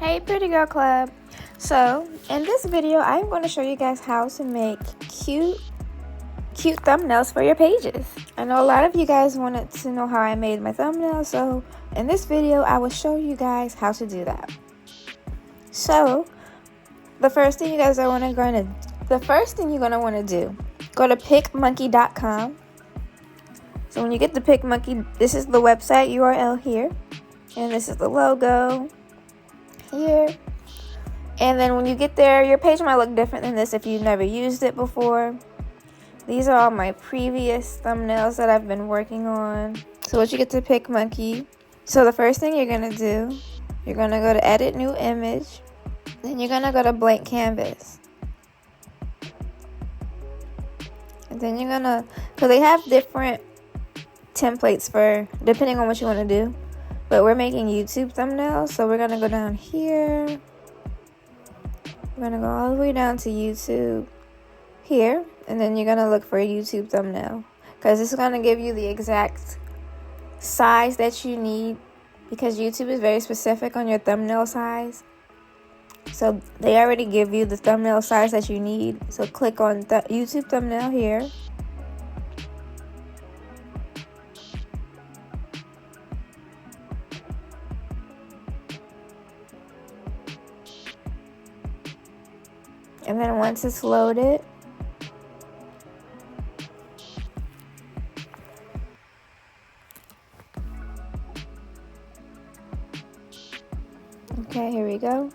Hey Pretty Girl Club. So in this video I'm going to show you guys how to make cute thumbnails for your pages. I know a lot of you guys wanted to know how I made my thumbnails, so in this video I will show you guys how to do that. So the first thing you're gonna want to do, go to PicMonkey.com. So when you get the PicMonkey, this is the website URL here, and this is the logo here. And then when you get there, your page might look different than this if you've never used it before. These are all my previous thumbnails that I've been working on. So once you get to PicMonkey, so the first thing you're gonna do, you're gonna go to edit new image, then you're gonna go to blank canvas, and then you're gonna, because they have different templates for depending on what you want to do, but we're making YouTube thumbnails, so we're gonna go down here. We're gonna go all the way down to YouTube here, and then you're gonna look for a YouTube thumbnail, because this is gonna give you the exact size that you need, because YouTube is very specific on your thumbnail size. So they already give you the thumbnail size that you need. So click on the YouTube thumbnail here. And then once it's loaded, okay, here we go.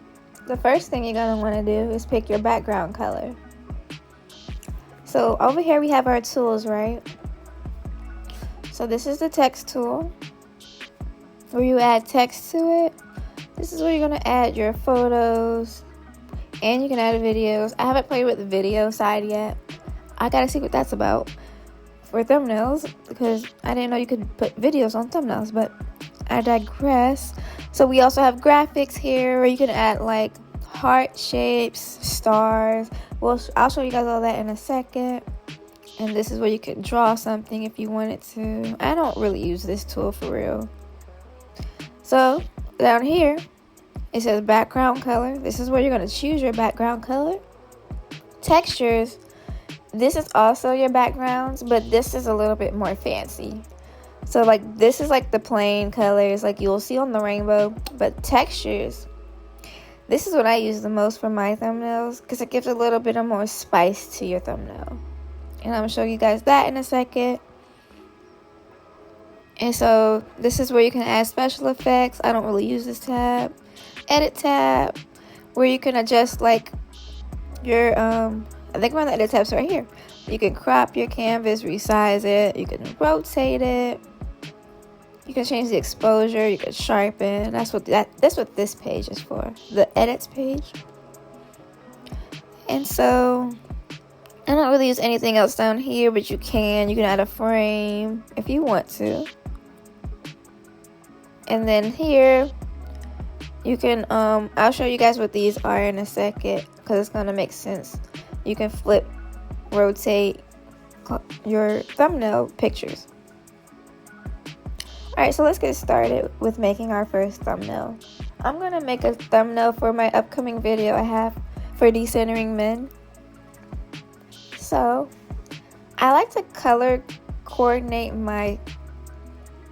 The first thing you're going to want to do is pick your background color. So over here we have our tools, right? So this is the text tool, where you add text to it. This is where you're going to add your photos, and you can add videos. I haven't played with the video side yet. I gotta see what that's about for thumbnails, because I didn't know you could put videos on thumbnails, but I digress. So we also have graphics here, where you can add like heart shapes, stars. Well, I'll show you guys all that in a second. And this is where you could draw something if you wanted to. I don't really use this tool for real. So down here it says background color. This is where you're going to choose your background color. Textures, this is also your backgrounds, but this is a little bit more fancy. So like this is like the plain colors like you'll see on the rainbow, but textures, this is what I use the most for my thumbnails, because it gives a little bit of more spice to your thumbnail. And I'm going to show you guys that in a second. And so this is where you can add special effects. I don't really use this tab. Edit tab, where you can adjust like your I think one of the edit tabs right here. You can crop your canvas, resize it, you can rotate it, you can change the exposure, you can sharpen. That's what this page is for, the edits page. And so I don't really use anything else down here, but you can add a frame if you want to. And then here you can, I'll show you guys what these are in a second, because it's going to make sense. You can flip, rotate your thumbnail pictures. Alright, so let's get started with making our first thumbnail. I'm going to make a thumbnail for my upcoming video I have for decentering men. So, I like to color coordinate my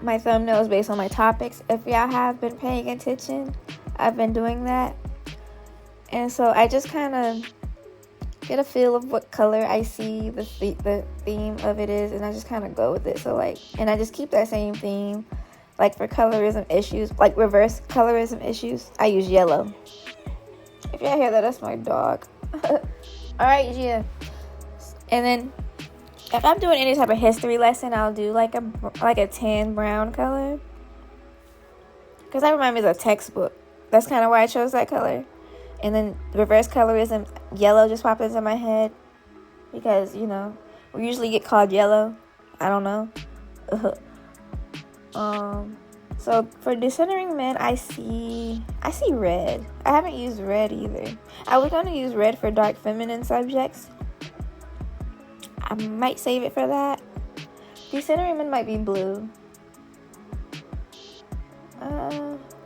thumbnails based on my topics. If y'all have been paying attention, I've been doing that. And so I just kind of get a feel of what color I see the theme of it is, and I just kind of go with it. So like, and I just keep that same theme. Like for colorism issues, like reverse colorism issues, I use yellow. If y'all hear that, that's my dog. Alright, yeah. And then if I'm doing any type of history lesson, I'll do like a tan brown color, because that reminds me of a textbook. That's kind of why I chose that color. And then reverse colorism, yellow just popped into my head, because you know we usually get called yellow. I don't know. So for decentering men, I see red. I haven't used red either. I was going to use red for dark feminine subjects. I might save it for that. Decentering men might be blue.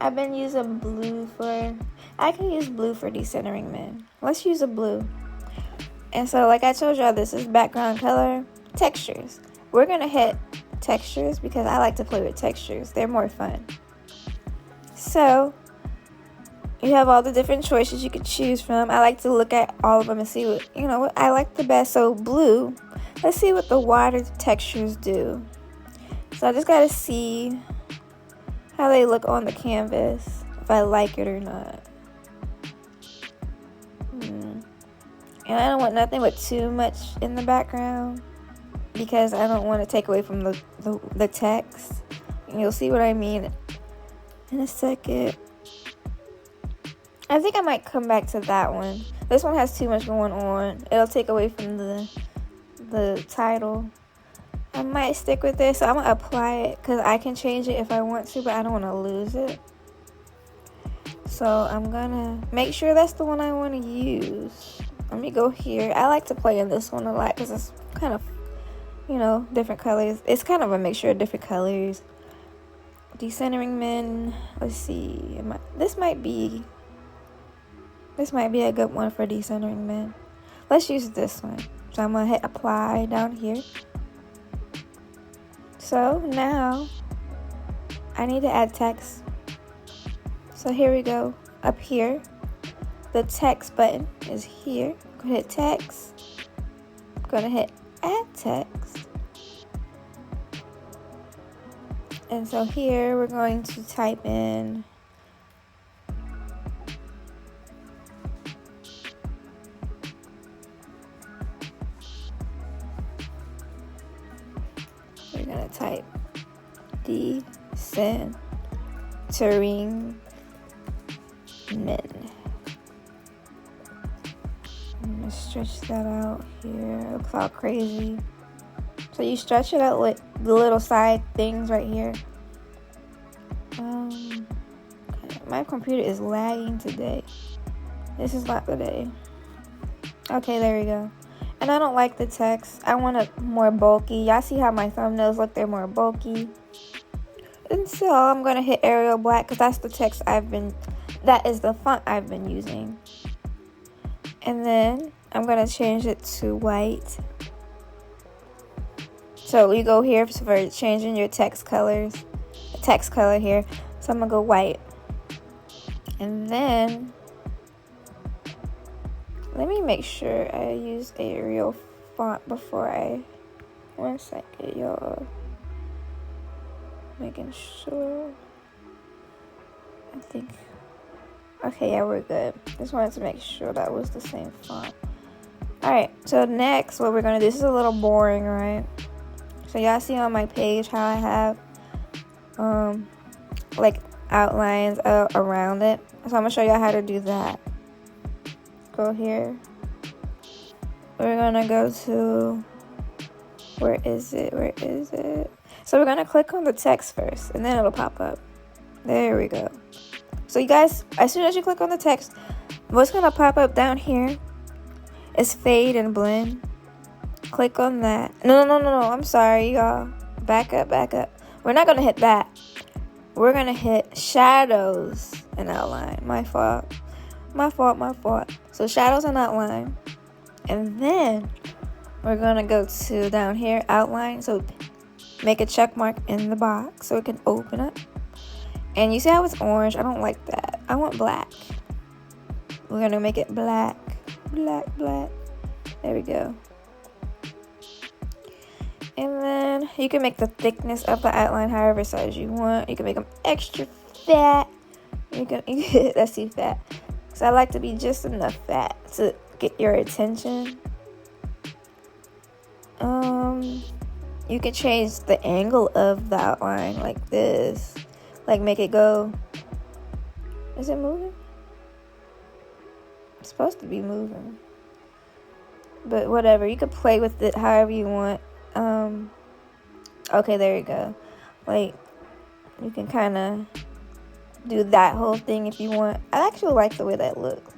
I've been using blue for I can use blue for decentering men. Let's use a blue. And so, like I told y'all, this is background color. Textures. We're going to hit textures because I like to play with textures. They're more fun. So, you have all the different choices you could choose from. I like to look at all of them and see what I like the best. So, blue. Let's see what the water textures do. So, I just got to see how they look on the canvas, if I like it or not. And I don't want nothing with too much in the background because I don't want to take away from the text. And you'll see what I mean in a second. I think I might come back to that one. This one has too much going on. It'll take away from the title. I might stick with this. So I'm going to apply it because I can change it if I want to, but I don't want to lose it. So I'm going to make sure that's the one I want to use. Let me go here. I like to play in this one a lot because it's kind of, different colors. It's kind of a mixture of different colors. Decentering men. Let's see. This might be a good one for decentering men. Let's use this one. So I'm going to hit apply down here. So now I need to add text. So here we go. Up here. The text button is here. Go ahead, hit text. I'm going to hit add text. And so here we're going to type in type decentering men. I'm gonna stretch that out here. It looks all crazy. So you stretch it out with the little side things right here. My computer is lagging today. This is not the day. Okay, there we go. And I don't like the text. I want it more bulky. Y'all see how my thumbnails look? They're more bulky. And so I'm going to hit Arial Black because that's the text that is the font I've been using. And then I'm going to change it to white. So you go here for changing your text colors. The text color here. So I'm going to go white. And then let me make sure I use Arial font before I... One second, y'all. Making sure. I think... Okay, yeah, we're good. Just wanted to make sure that was the same font. Alright, so next, what we're going to do... This is a little boring, right? So y'all see on my page how I have... like, outlines around it. So I'm going to show y'all how to do that. Go here. We're gonna go to, where is it? So we're gonna click on the text first and then it'll pop up. There we go. So you guys, as soon as you click on the text, what's gonna pop up down here is fade and blend. Click on that. No, I'm sorry, y'all. Back up. We're not gonna hit that. We're gonna hit shadows and outline. My fault. So shadows and outline. And then we're gonna go to down here, outline. So make a check mark in the box so it can open up. And you see how it's orange? I don't like that. I want black. We're gonna make it black. There we go. And then you can make the thickness of the outline however size you want. You can make them extra fat. That's too fat. So I like to be just enough fat to get your attention. You can change the angle of the outline like this. Like make it go. Is it moving? It's supposed to be moving. But whatever. You can play with it however you want. Okay, there you go. Like, you can kind of do that whole thing if you want. I actually like the way that looks.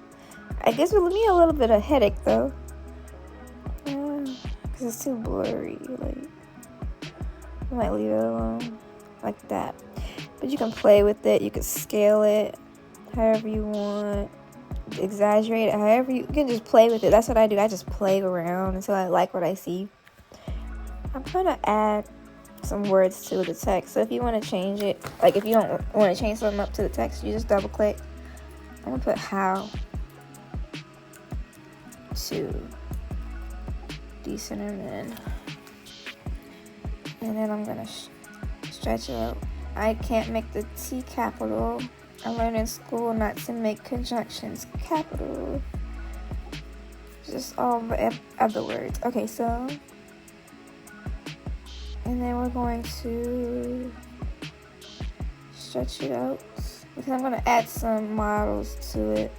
I guess it would me a little bit of headache though, because it's too blurry. Like, I might leave it alone like that. But you can play with it. You can scale it. however you want, exaggerate it, however you can just play with it. That's what I do. I just play around until I like what I see. I'm going to add some words to the text. So if you want to change it, like if you don't want to change something up to the text, you just double click. I'm going to put how to decenter men. And then I'm going to stretch it out. I can't make the T capital. I learned in school not to make conjunctions capital. Just all the other words. Okay, so. And then we're going to stretch it out. Because I'm going to add some models to it.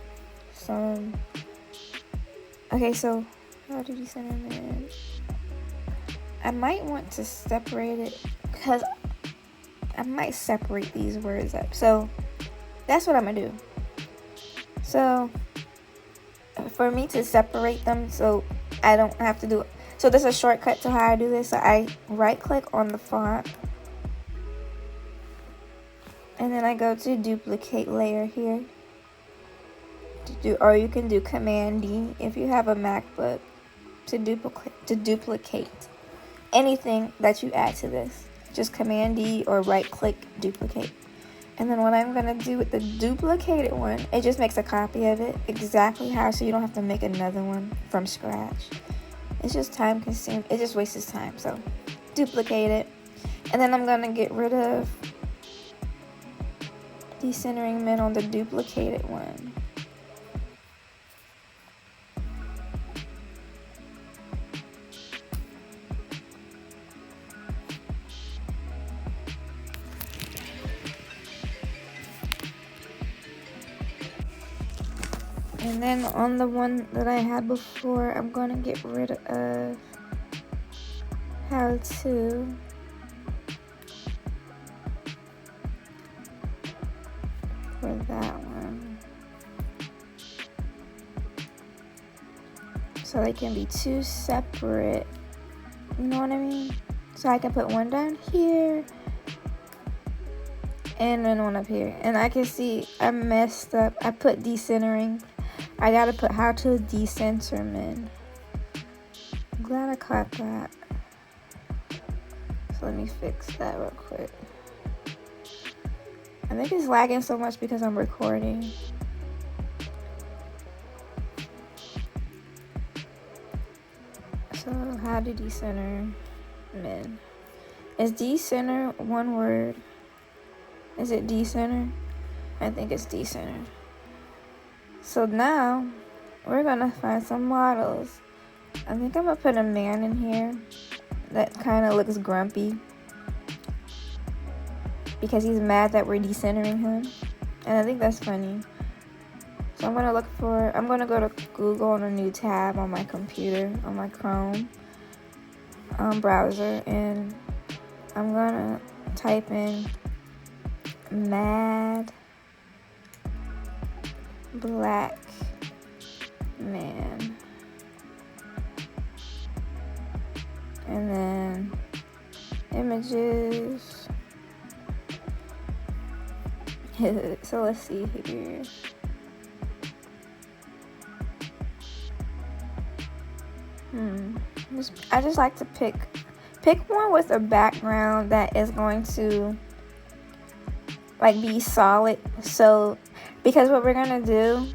Okay, so how do you send them in? I might want to separate it because I might separate these words up. So that's what I'm going to do. So for me to separate them so I don't have to do it. So there's a shortcut to how I do this. So I right click on the font. And then I go to duplicate layer here. Or you can do Command D if you have a MacBook to duplicate anything that you add to this. Just Command D or right click duplicate. And then what I'm going to do with the duplicated one, it just makes a copy of it exactly how, so you don't have to make another one from scratch. It's just time consuming. It just wastes time. So duplicate it. And then I'm going to get rid of decentering men on the duplicated one. And then on the one that I had before, I'm going to get rid of how to. For that one. So they can be two separate. You know what I mean? So I can put one down here. And then one up here. And I can see I messed up. I put decentering. I gotta put how to decenter men. I'm glad I caught that. So let me fix that real quick. I think it's lagging so much because I'm recording. So how to decenter men. Is decenter one word? Is it decenter? I think it's decenter. So now we're gonna find some models. I think I'm gonna put a man in here that kind of looks grumpy because he's mad that we're decentering him, and I think that's funny. So I'm gonna go to Google on a new tab on my computer, on my Chrome browser, and I'm gonna type in mad black man, and then images. So let's see here. I just like to pick one with a background that is going to like be solid. So because what we're gonna do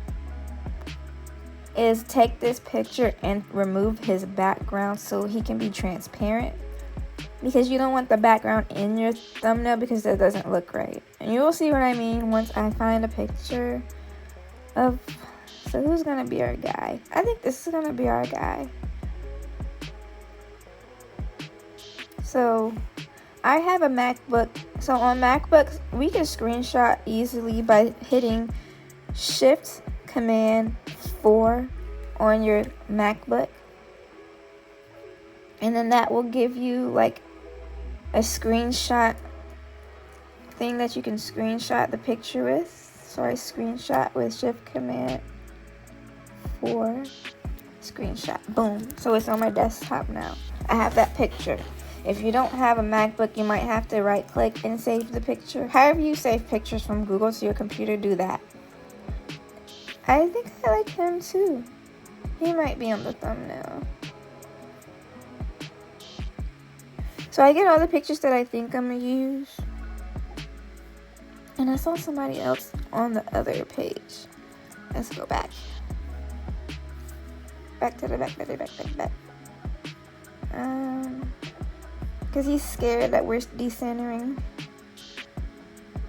is take this picture and remove his background so he can be transparent, because you don't want the background in your thumbnail because that doesn't look right. And you will see what I mean once I find a picture of. So who's gonna be our guy? I think this is gonna be our guy. So I have a MacBook. So on MacBooks, we can screenshot easily by hitting Shift Command 4 on your MacBook. And then that will give you like a screenshot thing that you can screenshot the picture with. So I screenshot with Shift Command 4. Screenshot. Boom. So it's on my desktop now. I have that picture. If you don't have a MacBook, you might have to right click and save the picture. However you save pictures from Google to your computer, do that. I think I like him too. He might be on the thumbnail. So I get all the pictures that I think I'm gonna use. And I saw somebody else on the other page. Let's go back. Back to the back. Because he's scared that we're decentering.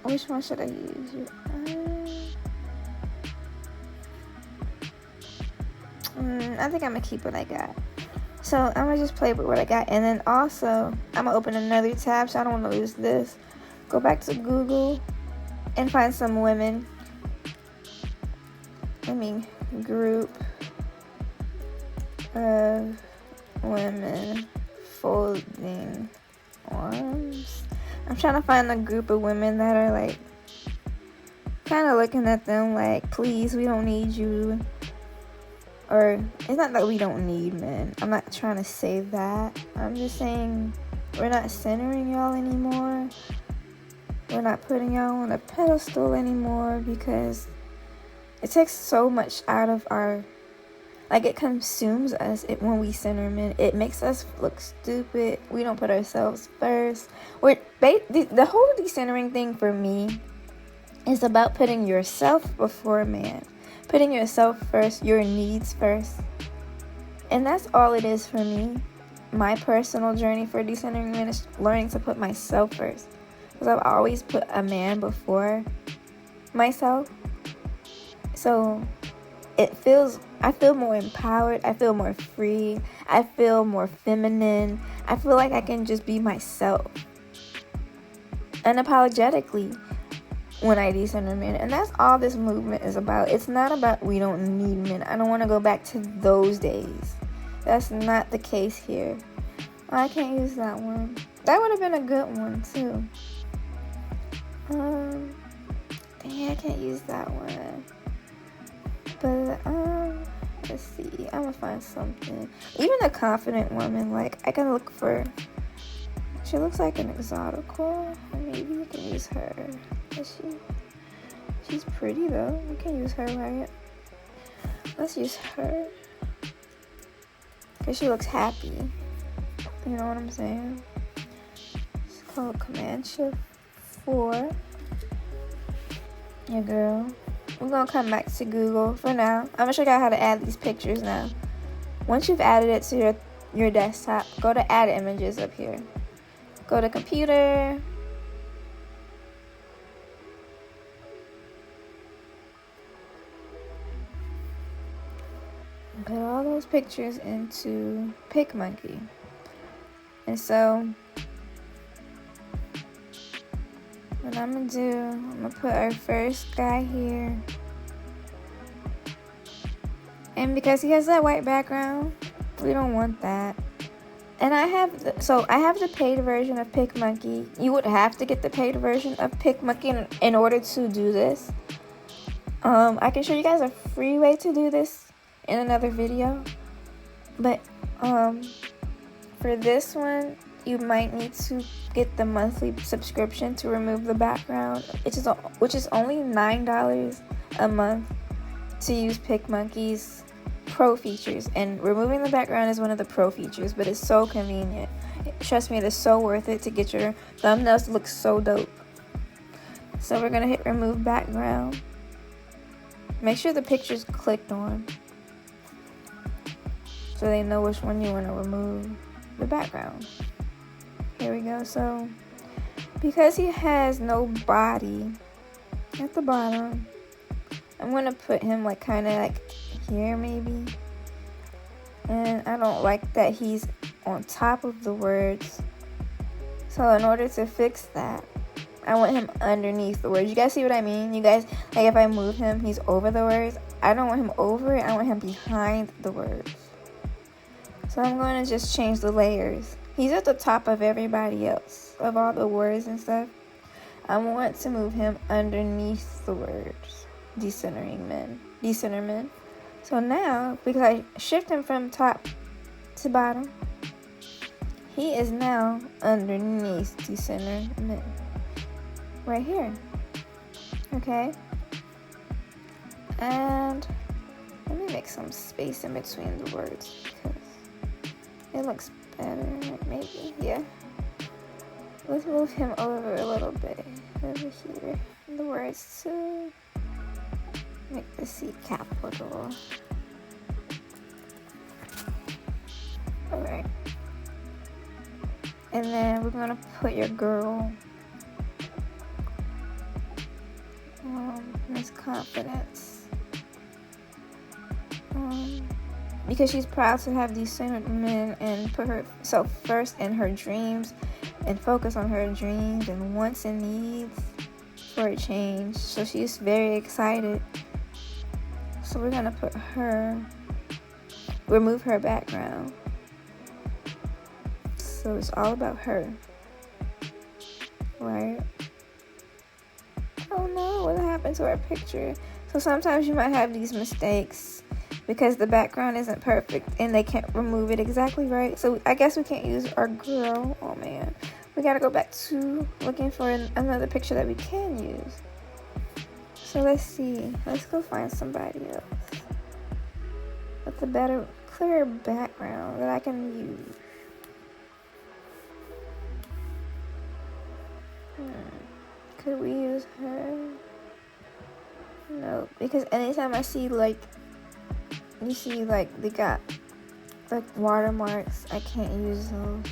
Which one should I use? I think I'm gonna keep what I got. So I'm gonna just play with what I got, and then also I'm gonna open another tab, so I don't want to lose this. Go back to Google and find some women. Group of women folding arms. I'm trying to find a group of women that are like kind of looking at them like, please, we don't need you. Or it's not that we don't need men. I'm not trying to say that. I'm just saying we're not centering y'all anymore. We're not putting y'all on a pedestal anymore because it takes so much out of our, like, it consumes us when we center men. It makes us look stupid. We don't put ourselves first. The whole decentering thing for me is about putting yourself before a man. Putting yourself first, your needs first. And that's all it is for me. My personal journey for decentering men is learning to put myself first. Because I've always put a man before myself. So I feel more empowered. I feel more free. I feel more feminine. I feel like I can just be myself. Unapologetically. When I decenter men. And that's all this movement is about. It's not about we don't need men. I don't want to go back to those days. That's not the case here. Oh, I can't use that one. That would have been a good one too. Dang, I can't use that one. But let's see. I'm gonna find something. Even a confident woman, like I can look for. She looks like an exotical. Maybe you can use her. She's pretty though. We can use her, right? Let's use her. Because she looks happy. You know what I'm saying? It's called Command Shift 4. Yeah, girl. We're going to come back to Google for now. I'm going to show you guys how to add these pictures now. Once you've added it to your desktop, go to Add Images up here. Go to Computer. Put all those pictures into PicMonkey. And so what I'm gonna do, I'm gonna put our first guy here. And because he has that white background, we don't want that. And I have the paid version of PicMonkey. You would have to get the paid version of PicMonkey in order to do this. I can show you guys a free way to do this in another video, but for this one you might need to get the monthly subscription to remove the background, which is only $9 a month to use PicMonkey's pro features. And removing the background is one of the pro features, but it's so convenient. Trust me, it is so worth it to get your thumbnails to look so dope. So we're gonna hit remove background. Make sure the picture's clicked on, so they know which one you want to remove the background. Here we go. So, because he has no body at the bottom, I'm going to put him like kind of like here maybe. And I don't like that he's on top of the words. So in order to fix that, I want him underneath the words. You guys see what I mean? You guys, like if I move him, he's over the words. I don't want him over it. I want him behind the words. So I'm going to just change the layers. He's at the top of everybody else, of all the words and stuff. I want to move him underneath the words. Decenter men. So now, because I shift him from top to bottom, he is now underneath decenter men. Right here. Okay. And let me make some space in between the words because it looks better, maybe, yeah. Let's move him over a little bit, over here. The words to make the C capital. Alright. And then we're gonna put your girl, Miss Confidence. Because she's proud to have these same men and put herself first in her dreams and focus on her dreams and wants and needs for a change. So she's very excited. So we're gonna put her, remove her background. So it's all about her, right? Oh no, what happened to our picture? So sometimes you might have these mistakes because the background isn't perfect and they can't remove it exactly right. So I guess we can't use our girl. Oh man, we gotta go back to looking for another picture that we can use. So let's see, let's go find somebody else with a better, clearer background that I can use. Could we use her? No, because anytime I see like, you see like they got like watermarks, I can't use those.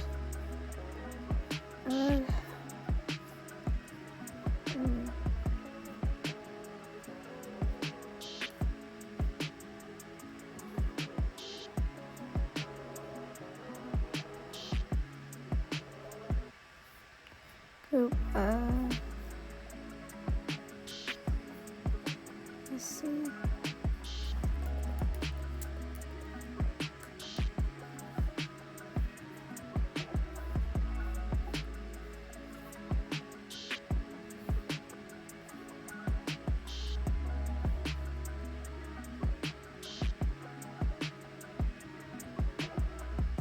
Group let's see.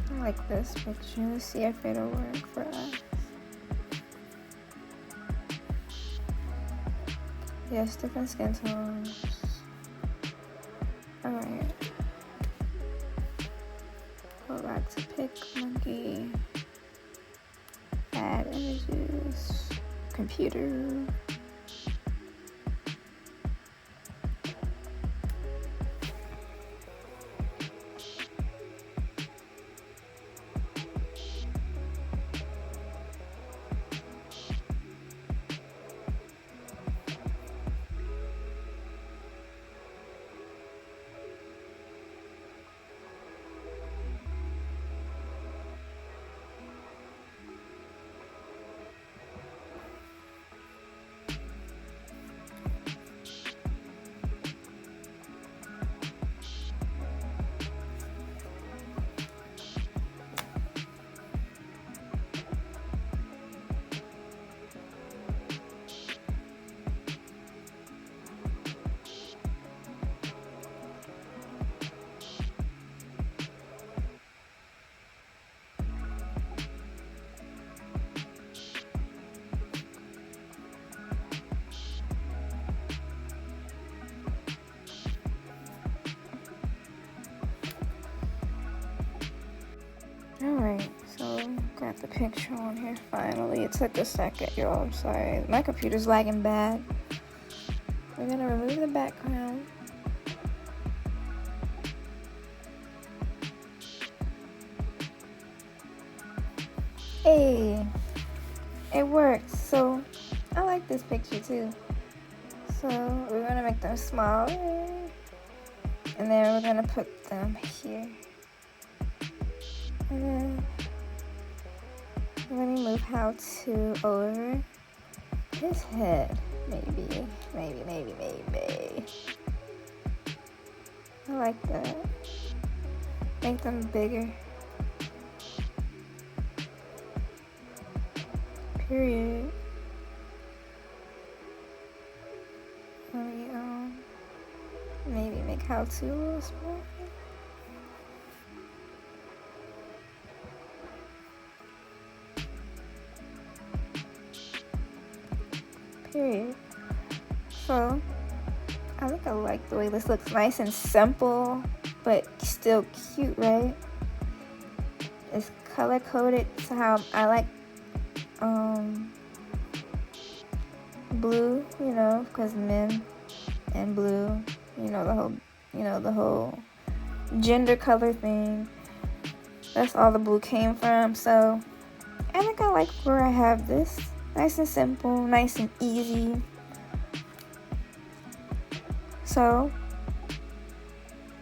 I like this picture. Let's see if it'll work for us. Yes, different skin tones. Alright. Go back to PicMonkey. Add images. Computer. Alright, so got the picture on here finally. It took a second, y'all. I'm sorry. My computer's lagging bad. We're gonna remove the background. Hey, it works. So I like this picture too. So we're gonna make them smaller. And then we're gonna put them here. And then let me move how to over his head. Maybe. I like that. Make them bigger. Period. Let me maybe make how to a little smaller. Period. So I think I like the way this looks. Nice and simple, but still cute, right? It's color coded to how I like blue, you know, because men and blue, you know, the whole gender color thing. That's all the blue came from. So I think I like where I have this. Nice and simple, nice and easy. So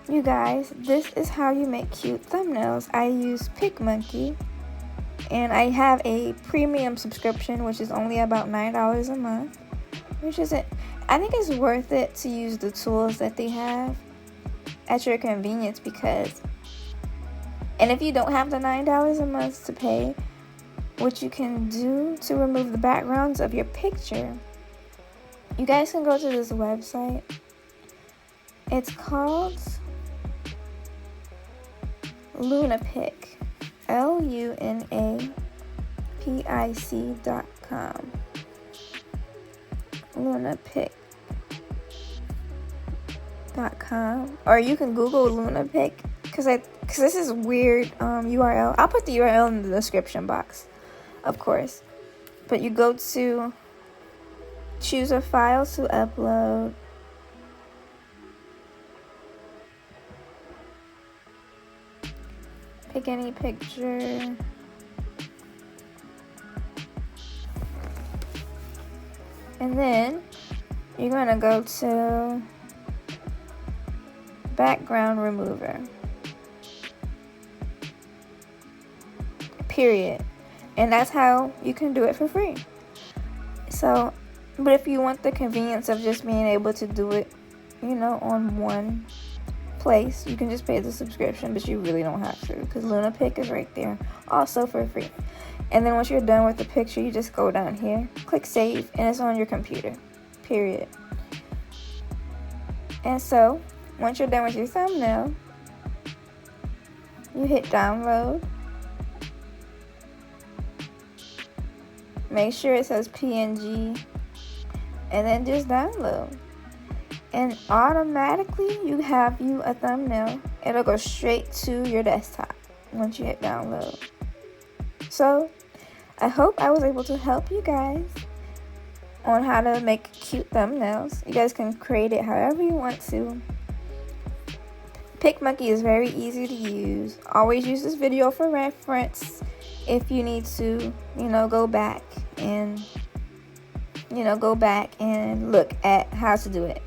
you guys, this is how you make cute thumbnails. I use PicMonkey, and I have a premium subscription, which is only about $9 a month, which isn't, I think it's worth it to use the tools that they have at your convenience, because, and if you don't have the $9 a month to pay, what you can do to remove the backgrounds of your picture, you guys can go to this website. It's called Lunapic, LUNAPIC.com. Lunapic.com, or you can Google Lunapic, because this is weird URL. I'll put the URL in the description box, of course. But you go to choose a file to upload. Pick any picture. And then you're going to go to background remover. Period. And that's how you can do it for free. So, but if you want the convenience of just being able to do it, you know, on one place, you can just pay the subscription, but you really don't have to, because Lunapic is right there, also for free. And then once you're done with the picture, you just go down here, click save, and it's on your computer. Period. And so, once you're done with your thumbnail, you hit download. Make sure it says PNG, and then just download. And automatically you have a thumbnail. It'll go straight to your desktop once you hit download. So I hope I was able to help you guys on how to make cute thumbnails. You guys can create it however you want to. PicMonkey is very easy to use. Always use this video for reference if you need to, you know, go back and look at how to do it.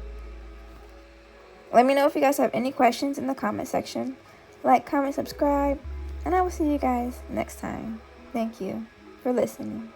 Let me know if you guys have any questions in the comment section. Like, comment, subscribe, and I will see you guys next time. Thank you for listening.